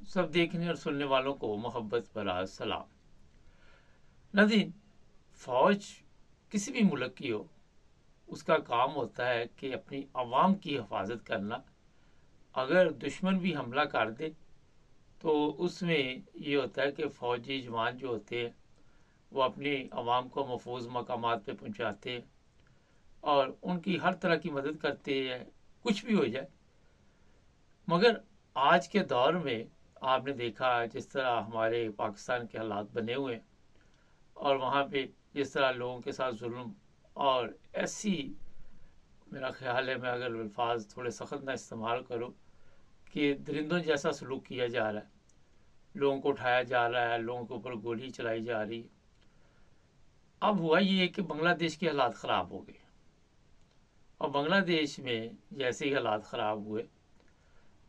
सब देखने और सुनने वालों को मोहब्बत भरा सलाम। नाज़रीन, फौज किसी भी मुल्क की हो, उसका काम होता है कि अपनी आवाम की हिफाजत करना। अगर दुश्मन भी हमला कर दे तो उसमें ये होता है कि फ़ौजी जवान जो होते हैं वो अपनी आवाम को महफूज मकामात पे पहुंचाते हैं और उनकी हर तरह की मदद करते हैं, कुछ भी हो जाए। मगर आज के दौर में आपने देखा जिस तरह हमारे पाकिस्तान के हालात बने हुए हैं और वहाँ पे जिस तरह लोगों के साथ जुल्म और ऐसी, मेरा ख्याल है मैं अगर अल्फाज थोड़े सख्त ना इस्तेमाल करूँ, कि दरिंदों जैसा सलूक किया जा रहा है, लोगों को उठाया जा रहा है, लोगों के ऊपर गोली चलाई जा रही है। अब हुआ ये कि बांग्लादेश के हालात ख़राब हो गए और बांग्लादेश में जैसे ही हालात ख़राब हुए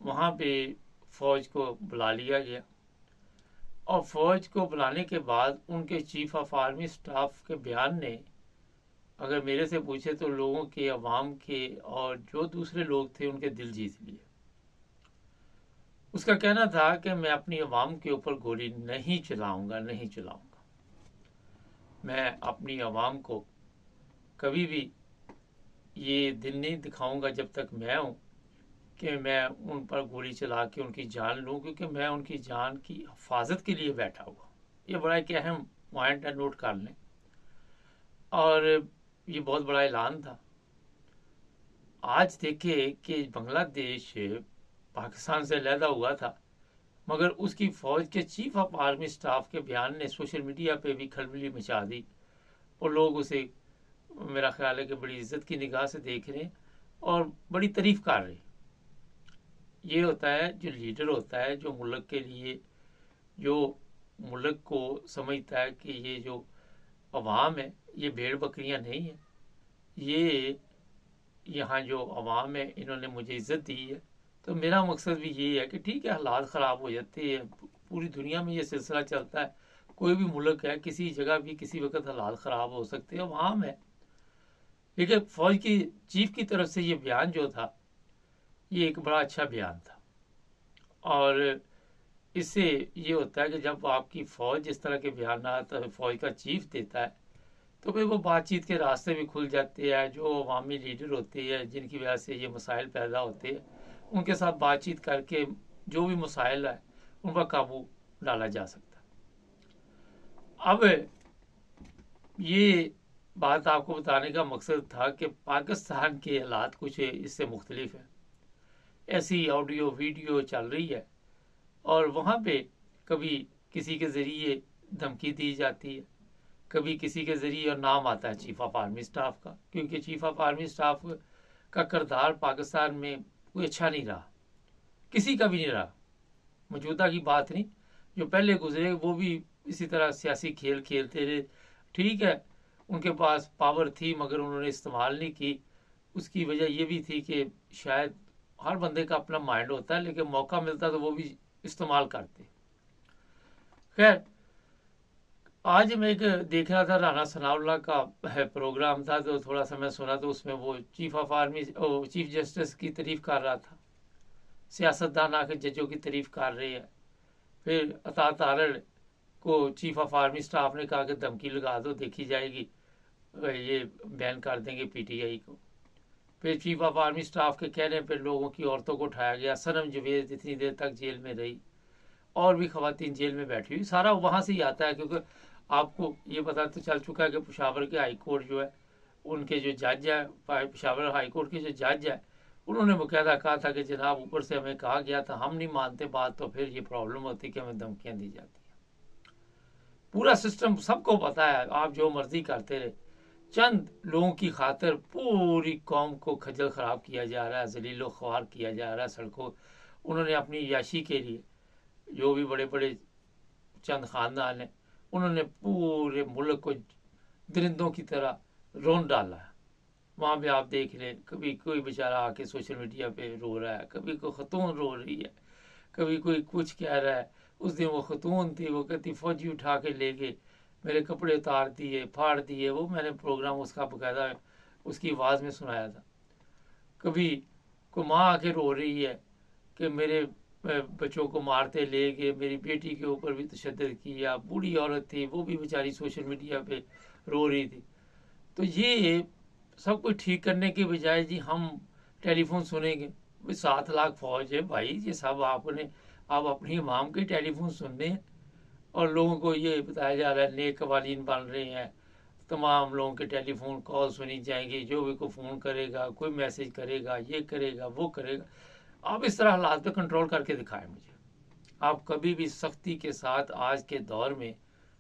वहाँ पे फ़ौज को बुला लिया गया और फ़ौज को बुलाने के बाद उनके चीफ ऑफ आर्मी स्टाफ के बयान ने, अगर मेरे से पूछे तो लोगों के, अवाम के और जो दूसरे लोग थे उनके दिल जीत लिए। उसका कहना था कि मैं अपनी अवाम के ऊपर गोली नहीं चलाऊंगा, नहीं चलाऊंगा। मैं अपनी अवाम को कभी भी ये दिन नहीं दिखाऊंगा जब तक मैं हूँ कि मैं उन पर गोली चला के उनकी जान लूँ, क्योंकि मैं उनकी जान की हिफाजत के लिए बैठा हुआ। ये बड़ा एक अहम पॉइंट है, नोट कर लें। और ये बहुत बड़ा ऐलान था। आज देखे कि बांग्लादेश पाकिस्तान से अलहदा हुआ था, मगर उसकी फ़ौज के चीफ ऑफ आर्मी स्टाफ के बयान ने सोशल मीडिया पे भी खलबली मचा दी और लोग उसे, मेरा ख्याल है कि बड़ी इज्जत की निगाह से देख रहे हैं और बड़ी तारीफ कर रहे हैं। ये होता है जो लीडर होता है, जो मुल्क के लिए, जो मुल्क को समझता है कि ये जो अवाम है ये भेड़ बकरियां नहीं है, ये यहाँ जो अवाम है इन्होंने मुझे इज्जत दी है। तो मेरा मकसद भी यही है कि ठीक है, हालात ख़राब हो जाते हैं, पूरी दुनिया में ये सिलसिला चलता है, कोई भी मुल्क है किसी जगह भी किसी वक्त हालात ख़राब हो सकते हैं, अवाम है। लेकिन फ़ौज की चीफ की तरफ से ये बयान जो था ये एक बड़ा अच्छा बयान था। और इससे ये होता है कि जब आपकी फ़ौज इस तरह के बयान फ़ौज का चीफ देता है तो फिर वो बातचीत के रास्ते भी खुल जाते हैं। जो अवामी लीडर होते हैं जिनकी वजह से ये मसाइल पैदा होते हैं, उनके साथ बातचीत करके जो भी मसाइल है उन पर काबू डाला जा सकता है। अब ये बात आपको बताने का मकसद था कि पाकिस्तान के हालात कुछ इससे मुख्तलिफ है। ऐसी ऑडियो वीडियो चल रही है और वहाँ पे कभी किसी के ज़रिए धमकी दी जाती है, कभी किसी के ज़रिए, और नाम आता है चीफ ऑफ आर्मी स्टाफ का, क्योंकि चीफ ऑफ आर्मी स्टाफ का किरदार पाकिस्तान में कोई अच्छा नहीं रहा, किसी का भी नहीं रहा। मौजूदा की बात नहीं, जो पहले गुजरे वो भी इसी तरह सियासी खेल खेलते रहे। ठीक है, उनके पास पावर थी मगर उन्होंने इस्तेमाल नहीं की। उसकी वजह ये भी थी कि शायद हर बंदे का अपना माइंड होता है, लेकिन मौका मिलता तो वो भी इस्तेमाल करते। खैर, आज मैं एक देख रहा था, राना सनाउल्लाह का है प्रोग्राम था, तो थोड़ा सा मैं सुना, तो उसमें वो chief of army, chief justice की तारीफ कर रहा था, सियासतदान आके जजों की तारीफ कर रहे हैं। फिर अता तारड़ को चीफ ऑफ आर्मी स्टाफ ने कहा कि धमकी लगा दो, देखी जाएगी, ये बैन कर देंगे पीटीआई को। फिर चीफ ऑफ आर्मी स्टाफ के कहने पर लोगों की औरतों को उठाया गया। सनम जवेद इतनी देर तक जेल में रही और भी खवातीन जेल में बैठी हुई। सारा वहाँ से ही आता है, क्योंकि आपको ये पता तो चल चुका है कि पेशावर के हाई कोर्ट जो है, उनके जो जज है, पेशावर हाई कोर्ट के जो जज है, उन्होंने बाकायदा कहा था कि जनाब ऊपर से हमें कहा गया था, हम नहीं मानते बात, तो फिर ये प्रॉब्लम होती कि हमें धमकियाँ दी जाती है। पूरा सिस्टम सबको पता है, आप जो मर्जी करते रहे, चंद लोगों की खातिर पूरी कौम को खजल ख़राब किया जा रहा है, जलीलो ख्वार किया जा रहा है सड़कों। उन्होंने अपनी याशी के लिए, जो भी बड़े बड़े चंद ख़ानदान हैं, उन्होंने पूरे मुल्क को दरिंदों की तरह रोन डाला है। वहाँ पे आप देख लें, कभी कोई बेचारा आके सोशल मीडिया पे रो रहा है, कभी कोई खतून रो रही है, कभी कोई कुछ कह रहा है। उस दिन वो खतून थी, वो कहती फौजी उठा के ले गए, मेरे कपड़े उतार दिए, फाड़ दिए। वो मैंने प्रोग्राम उसका बाकायदा उसकी आवाज़ में सुनाया था। कभी कोई माँ आके रो रही है कि मेरे بچوں کو مارتے لے گئے، میری بیٹی کے اوپر بھی تشدد کیا، بوڑھی عورت تھی وہ بھی بیچاری سوشل میڈیا پہ رو رہی تھی. تو یہ سب کچھ ٹھیک کرنے کے بجائے جی ہم ٹیلی فون سنیں گے. 7 لاکھ فوج ہے بھائی، یہ سب آپ اپنی امام کے ٹیلی فون سن رہے ہیں اور لوگوں کو یہ بتایا جا رہا ہے نیک قوانین بن رہے ہیں، تمام لوگوں کے ٹیلی فون کال سنی جائیں گی، جو بھی کوئی فون کرے گا، کوئی میسج کرے گا، یہ کرے گا وہ کرے گا. آپ اس طرح حالات پہ کنٹرول کر کے دکھائیں مجھے. آپ کبھی بھی سختی کے ساتھ آج کے دور میں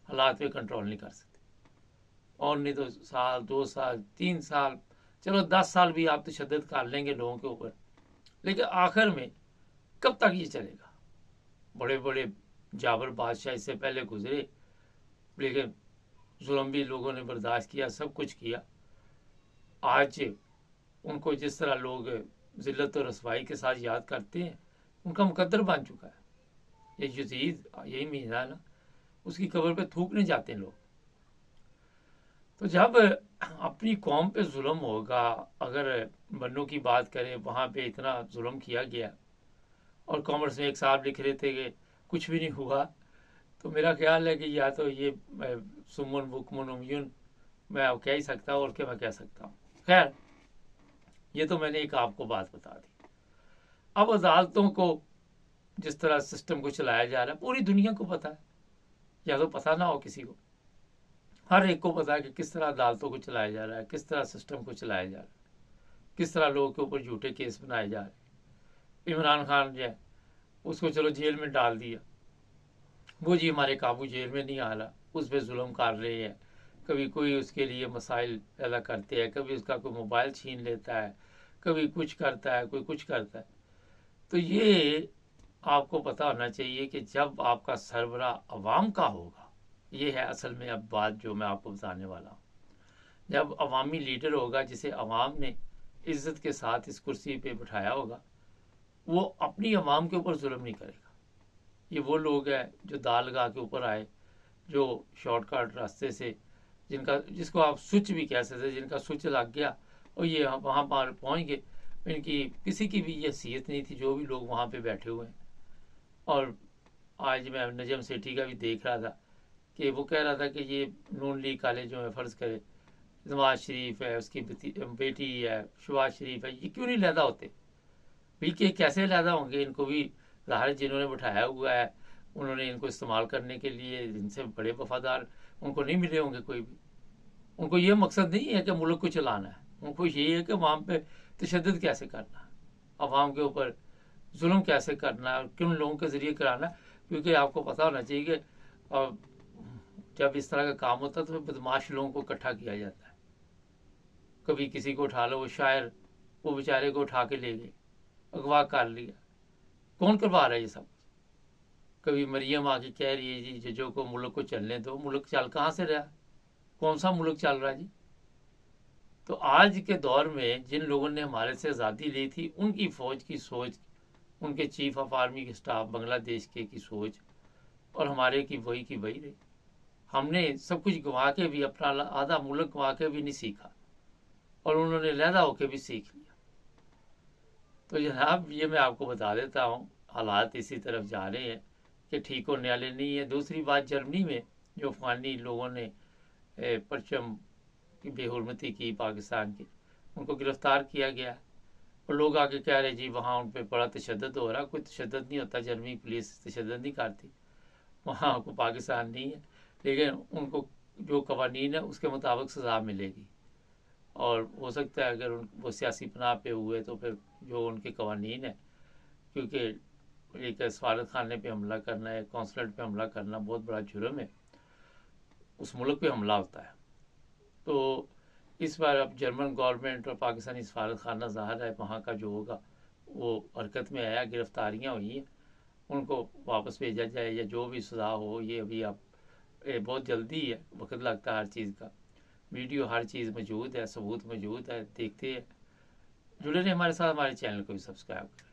حالات پہ کنٹرول نہیں کر سکتے. اور نہیں تو 1 سال 2 سال 3 سال چلو 10 سال بھی آپ تشدد کر لیں گے لوگوں کے اوپر، لیکن آخر میں کب تک یہ چلے گا؟ بڑے بڑے جابر بادشاہ اس سے پہلے گزرے، لیکن ظلم بھی لوگوں نے برداشت کیا، سب کچھ کیا. آج ان کو جس طرح لوگ ذلت و رسوائی کے ساتھ یاد کرتے ہیں، ان کا مقدر بن چکا ہے. یہ یزید یہی مہینہ ہے نا، اس کی قبر پہ تھوکنے جاتے ہیں لوگ. تو جب اپنی قوم پہ ظلم ہوگا، اگر بنوں کی بات کریں وہاں پہ اتنا ظلم کیا گیا، اور کامرس میں ایک صاحب لکھ رہے تھے کہ کچھ بھی نہیں ہوا، تو میرا خیال ہے کہ یا تو یہ سمن بکمن امیون میں کہہ ہی سکتا ہوں، اور کیا میں کہہ سکتا ہوں. خیر، یہ تو میں نے ایک آپ کو بات بتا دی. اب عدالتوں کو جس طرح سسٹم کو چلایا جا رہا ہے پوری دنیا کو پتا ہے، یا تو پتا نہ ہو کسی کو، ہر ایک کو پتا ہے کہ کس طرح عدالتوں کو چلایا جا رہا ہے، کس طرح سسٹم کو چلایا جا رہا ہے، کس طرح لوگوں کے اوپر جھوٹے کیس بنائے جا رہے ہیں. عمران خان جو ہے اس کو چلو جیل میں ڈال دیا، وہ جی ہمارے قابو جیل میں نہیں آ رہا، اس پہ ظلم کر رہے ہیں. کبھی کوئی اس کے لیے مسائل پیدا کرتے ہیں، کبھی اس کا کوئی موبائل چھین لیتا ہے، کبھی کچھ کرتا ہے، کوئی کچھ کرتا ہے. تو یہ آپ کو پتا ہونا چاہیے کہ جب آپ کا سربراہ عوام کا ہوگا، یہ ہے اصل میں اب بات جو میں آپ کو بتانے والا ہوں. جب عوامی لیڈر ہوگا جسے عوام نے عزت کے ساتھ اس کرسی پہ بٹھایا ہوگا، وہ اپنی عوام کے اوپر ظلم نہیں کرے گا. یہ وہ لوگ ہیں جو دال لگا کے اوپر آئے، جو شارٹ کٹ راستے سے جس کو آپ سوئچ بھی کہہ سکتے، جن کا سوئچ لگ گیا اور یہ وہاں پر پہنچ گئے. ان کی کسی کی بھی یہ حیثیت نہیں تھی، جو بھی لوگ وہاں پہ بیٹھے ہوئے ہیں. اور آج میں نجم سیٹھی کا بھی دیکھ رہا تھا کہ وہ کہہ رہا تھا کہ یہ نون لیگ والے جو ہے، فرض کرے نواز شریف ہے، اس کی بیٹی ہے شہباز شریف ہے، یہ کیوں نہیں علیحدہ ہوتے؟ کہ کیسے علیحدہ ہوں گے؟ ان کو بھی ظاہر جنہوں نے بٹھایا ہوا ہے، انہوں نے ان کو استعمال کرنے کے لیے ان سے بڑے وفادار ان کو نہیں ملے ہوں گے کوئی بھی. ان کو یہ مقصد نہیں ہے کہ ملک کو چلانا ہے، ان کو یہ ہے کہ عوام پہ تشدد کیسے کرنا ہے، عوام کے اوپر ظلم کیسے کرنا ہے، اور کن لوگوں کے ذریعے کرانا ہے. کیونکہ آپ کو پتا ہونا چاہیے کہ جب اس طرح کا کام ہوتا ہے تو بدماش لوگوں کو اکٹھا کیا جاتا ہے. کبھی کسی کو اٹھا لو، وہ شاعر وہ بیچارے کو اٹھا کے لے گئے، اغوا کر لیا. کون کروا رہا ہے یہ سب؟ کبھی مریم آ کے کہہ رہی ہے جی ججوں کو ملک کو چلنے دو. ملک چل کہاں سے رہا؟ کون سا ملک چل رہا ہے جی؟ تو آج کے دور میں جن لوگوں نے ہمارے سے آزادی لی تھی، ان کی فوج کی سوچ، ان کے چیف آف آرمی کے سٹاف بنگلہ دیش کے کی سوچ اور ہمارے کی وہی رہی. ہم نے سب کچھ گنوا کے بھی، اپنا آدھا ملک گنوا کے بھی نہیں سیکھا، اور انہوں نے علیحدہ ہو کے بھی سیکھ لیا. تو جناب یہ میں آپ کو بتا دیتا ہوں، حالات اسی طرف جا رہے ہیں کہ ٹھیک ہونے والے نہیں ہے. دوسری بات، جرمنی میں جو افغانی لوگوں نے پرچم کی بے حرمتی کی پاکستان کی، ان کو گرفتار کیا گیا، اور لوگ آگے کہہ رہے جی وہاں ان پہ بڑا تشدد ہو رہا. کوئی تشدد نہیں ہوتا، جرمنی پولیس تشدد نہیں کرتی، وہاں کو پاکستان نہیں ہے. لیکن ان کو جو قوانین ہے اس کے مطابق سزا ملے گی، اور ہو سکتا ہے اگر وہ سیاسی پناہ پہ ہوئے تو پھر جو ان کے قوانین ہیں، کیونکہ ایک سفارت خانے پہ حملہ کرنا ہے، قونصلیٹ پہ حملہ کرنا بہت بڑا جرم ہے، اس ملک پہ حملہ ہوتا ہے. تو اس بار اب جرمن گورنمنٹ اور پاکستانی سفارت خانہ ظاہر ہے وہاں کا جو ہوگا وہ حرکت میں آیا، گرفتاریاں ہوئی ہیں، ان کو واپس بھیجا جائے یا جو بھی سزا ہو. یہ ابھی اب بہت جلدی ہے، وقت لگتا ہے ہر چیز کا. ویڈیو ہر چیز موجود ہے، ثبوت موجود ہے، دیکھتے ہیں. جڑے رہے ہمارے ساتھ، ہمارے چینل کو بھی سبسکرائب کریں.